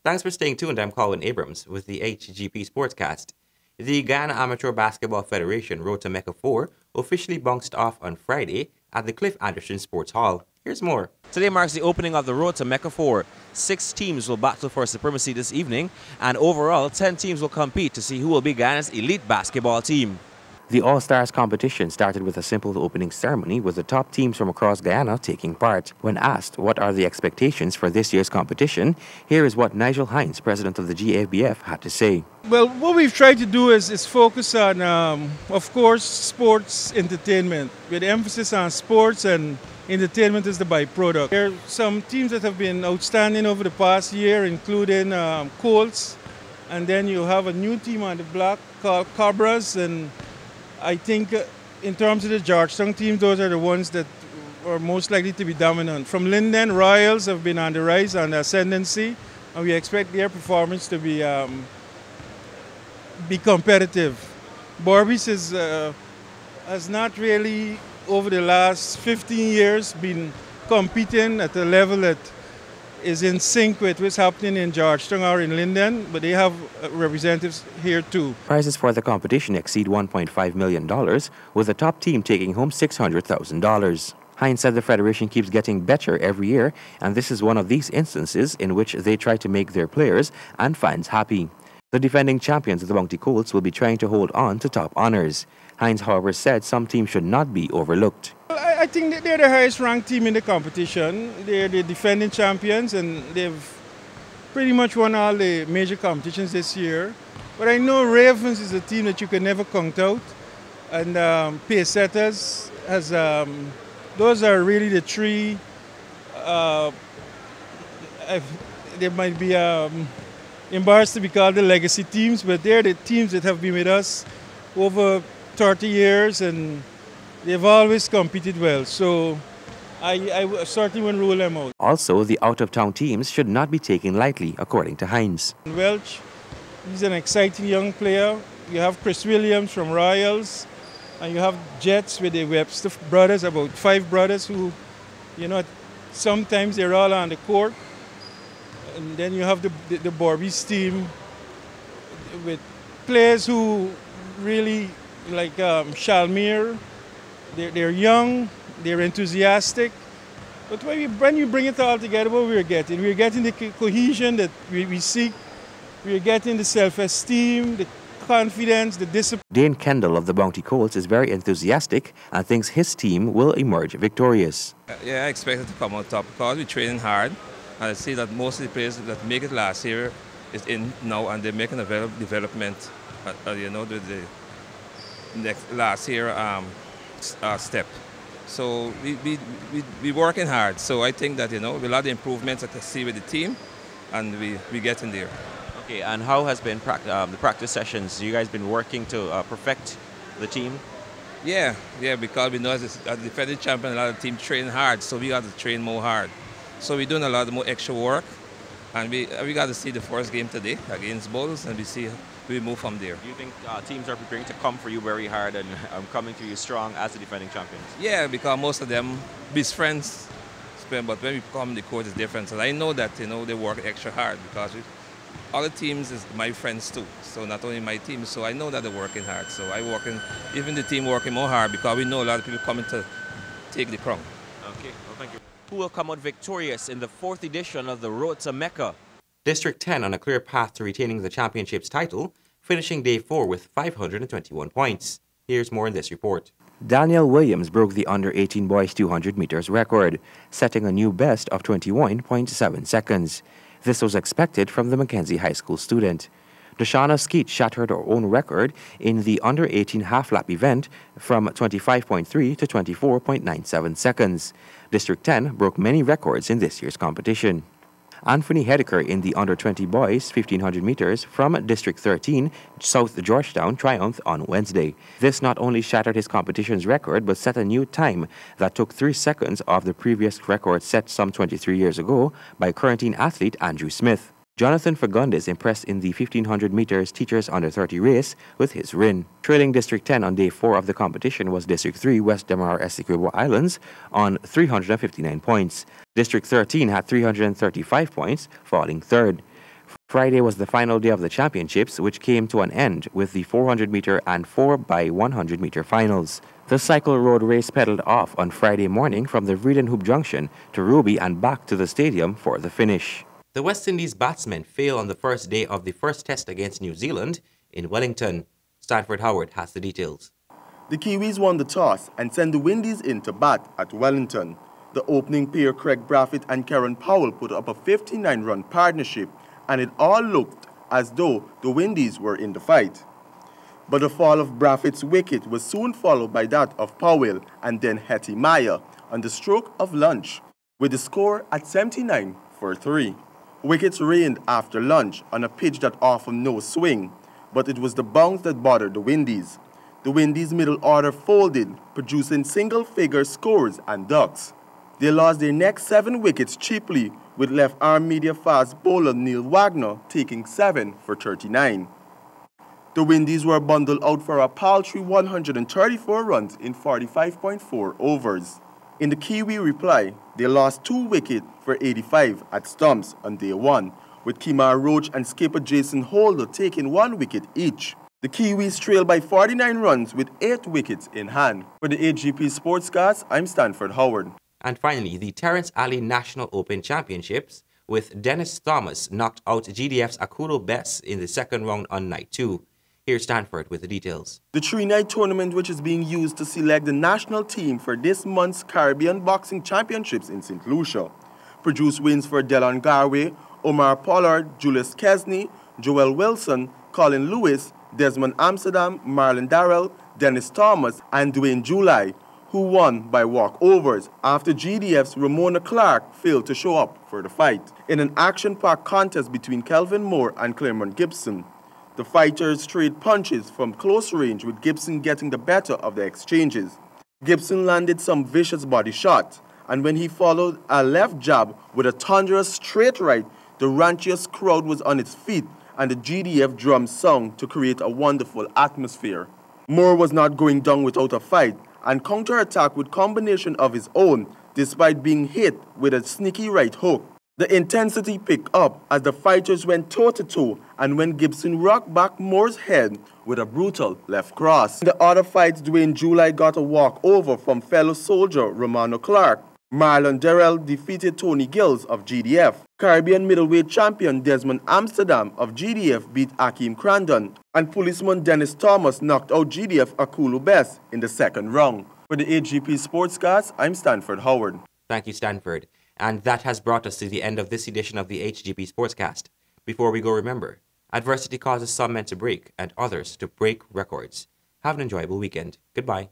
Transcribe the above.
Thanks for staying tuned. I'm Colin Abrams with the HGP Sportscast. The Ghana Amateur Basketball Federation Road to Mecca 4 officially bounced off on Friday at the Cliff Anderson Sports Hall. Here's more. Today marks the opening of the Road to Mecca 4. 6 teams will battle for supremacy this evening, and overall 10 teams will compete to see who will be Ghana's elite basketball team. The All-Stars competition started with a simple opening ceremony with the top teams from across Guyana taking part. When asked what are the expectations for this year's competition, here is what Nigel Hines, president of the GABF, had to say. Well, what we've tried to do is focus on, of course, sports entertainment, with emphasis on sports, and entertainment is the byproduct. There are some teams that have been outstanding over the past year, including Colts, and then you have a new team on the block called Cobras, and I think in terms of the Georgetown teams, those are the ones that are most likely to be dominant. From Linden, Royals have been on the rise, on the ascendancy, and we expect their performance to be competitive. Barbies has not really, over the last 15 years, been competing at a level that is in sync with what's happening in Georgetown or in Linden, but they have representatives here too. Prizes for the competition exceed $1.5 million, with the top team taking home $600,000. Hines said the federation keeps getting better every year, and this is one of these instances in which they try to make their players and fans happy. The defending champions of the Bounty Colts will be trying to hold on to top honors. Hines, however, said some teams should not be overlooked. I think that they're the highest ranked team in the competition. They're the defending champions, and they've pretty much won all the major competitions this year. But I know Ravens is a team that you can never count out, and Pacesetters has those are really the three. They might be embarrassed to be called the legacy teams, but they're the teams that have been with us over 30 years, and they've always competed well. So I certainly wouldn't rule them out. Also, the out-of-town teams should not be taken lightly, according to Hines. Welch, he's an exciting young player. You have Chris Williams from Royals, and you have Jets with the Webster brothers, about 5 brothers who, sometimes they're all on the court. And then you have the Barbies team with players who really, like Shalmir, they're young, they're enthusiastic. But when you bring it all together, what we're getting the cohesion that we seek, we're getting the self-esteem, the confidence, the discipline. Dane Kendall of the Bounty Colts is very enthusiastic and thinks his team will emerge victorious. Yeah, I expect it to come out top because we're training hard. And I see that most of the players that make it last year is in now, and they're making a development, the next last year step. So we working hard. So I think that, a lot of improvements that I see with the team, and we get in there. Okay, and how has been the practice sessions? You guys been working to perfect the team? Yeah, because we know as a defending champion, a lot of teams train hard, so we got to train more hard. So we're doing a lot more extra work, and we got to see the first game today against Bulls, and we move from there. Do you think teams are preparing to come for you very hard and coming to you strong as the defending champions? Yeah, because most of them be friends, but when we come, the court is different. So I know that they work extra hard because other teams is my friends too. So not only my team, so I know that they're working hard. So even the team working more hard because we know a lot of people coming to take the crown. Okay, well, thank you. Who will come out victorious in the 4th edition of the Road to Mecca? District 10 on a clear path to retaining the championship's title, finishing day 4 with 521 points. Here's more in this report. Daniel Williams broke the under-18 boys 200 meters record, setting a new best of 21.7 seconds. This was expected from the Mackenzie High School student. Deshauna Skeet shattered her own record in the under-18 half-lap event from 25.3 to 24.97 seconds. District 10 broke many records in this year's competition. Anthony Hedeker in the under-20 boys 1500 meters from District 13, South Georgetown, triumphed on Wednesday. This not only shattered his competition's record but set a new time that took 3 seconds off the previous record set some 23 years ago by quarantine athlete Andrew Smith. Jonathan Fagundes impressed in the 1500 meters teachers under 30 race with his win. Trailing District 10 on day 4 of the competition was District 3 West Demerara Essequibo Islands on 359 points. District 13 had 335 points, falling third. Friday was the final day of the championships, which came to an end with the 400-meter and 4x100-meter finals. The cycle road race pedaled off on Friday morning from the Vreeland Hoop Junction to Ruby and back to the stadium for the finish. The West Indies batsmen failed on the first day of the first test against New Zealand in Wellington. Stanford Howard has the details. The Kiwis won the toss and sent the Windies in to bat at Wellington. The opening pair, Craig Brathwaite and Karen Powell, put up a 59-run partnership, and it all looked as though the Windies were in the fight. But the fall of Brathwaite's wicket was soon followed by that of Powell and then Hetty Meyer on the stroke of lunch, with the score at 79 for 3. Wickets rained after lunch on a pitch that offered no swing, but it was the bounce that bothered the Windies. The Windies' middle order folded, producing single-figure scores and ducks. They lost their next 7 wickets cheaply, with left-arm media-fast bowler Neil Wagner taking 7 for 39. The Windies were bundled out for a paltry 134 runs in 45.4 overs. In the Kiwi reply, they lost 2 wickets for 85 at stumps on day 1, with Kemar Roach and skipper Jason Holder taking 1 wicket each. The Kiwis trailed by 49 runs with 8 wickets in hand. For the HGP Sportscast, I'm Stanford Howard. And finally, the Terrence Alley National Open Championships, with Dennis Thomas knocked out GDF's Akudo Bess in the second round on night 2. Here's Stanford with the details. The 3-night tournament, which is being used to select the national team for this month's Caribbean Boxing Championships in St. Lucia, produced wins for Delon Garway, Omar Pollard, Julius Kesney, Joel Wilson, Colin Lewis, Desmond Amsterdam, Marlon Darrell, Dennis Thomas, and Dwayne July, who won by walkovers after GDF's Ramona Clark failed to show up for the fight. In an action-packed contest between Kelvin Moore and Claremont Gibson, the fighters traded punches from close range, with Gibson getting the better of the exchanges. Gibson landed some vicious body shots, and when he followed a left jab with a thunderous straight right, the ranchiest crowd was on its feet, and the GDF drums sung to create a wonderful atmosphere. Moore was not going down without a fight, and counter-attacked with combination of his own, despite being hit with a sneaky right hook. The intensity picked up as the fighters went toe-to-toe, and when Gibson rocked back Moore's head with a brutal left cross. In the other fights, Dwayne July got a walkover from fellow soldier Romano Clark. Marlon Darrell defeated Tony Gills of GDF. Caribbean middleweight champion Desmond Amsterdam of GDF beat Akeem Crandon, and policeman Dennis Thomas knocked out GDF Akulu Bess in the second round. For the HGP Sportscast, I'm Stanford Howard. Thank you, Stanford. And that has brought us to the end of this edition of the HGP Sportscast. Before we go, remember, adversity causes some men to break and others to break records. Have an enjoyable weekend. Goodbye.